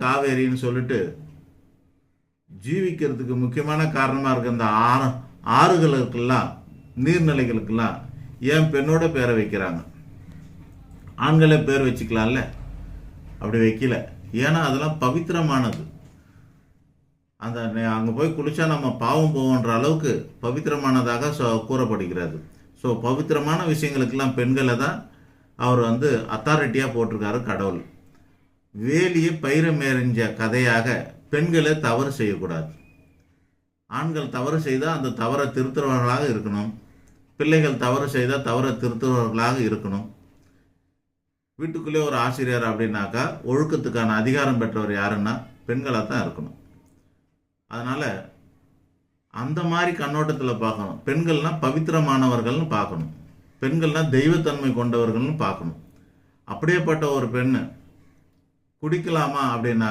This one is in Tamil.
காவேரின்னு சொல்லிட்டு ஜீவிக்கிறதுக்கு முக்கியமான காரணமாக இருக்க இந்த ஆறுகளுக்கெல்லாம் நீர்நிலைகளுக்கெல்லாம் ஏன் பெண்ணோட பேரை வைக்கிறாங்க? ஆண்களே பேர் வச்சுக்கலாம்ல, அப்படி வைக்கல. ஏன்னா அதெல்லாம் பவித்திரமானது. அந்த அங்கே போய் குளிச்சா நம்ம பாவம் போவோன்ற அளவுக்கு பவித்திரமானதாக கூறப்படுகிறது. ஸோ பவித்திரமான விஷயங்களுக்கெல்லாம் பெண்களை தான் அவர் அத்தாரிட்டியாக போட்டிருக்காரு கடவுள். வேலியை பயிரை மேறிஞ்ச கதையாக பெண்களை தவறு செய்யக்கூடாது. ஆண்கள் தவறு செய்தால் அந்த தவறை திருத்துறவர்களாக இருக்கணும். பிள்ளைகள் தவறு செய்தால் தவறை திருத்துறவர்களாக இருக்கணும். வீட்டுக்குள்ளே ஒரு ஆசிரியர் அப்படின்னாக்கா ஒழுக்கத்துக்கான அதிகாரம் பெற்றவர் யாருன்னா பெண்களாக தான் இருக்கணும். அதனால் அந்த மாதிரி கண்ணோட்டத்தில் பார்க்கணும். பெண்கள்னால் பவித்திரமானவர்கள்னு பார்க்கணும். பெண்கள்னால் தெய்வத்தன்மை கொண்டவர்கள்னு பார்க்கணும். அப்படியேப்பட்ட ஒரு பெண்ணு குடிக்கலாமா அப்படின்னா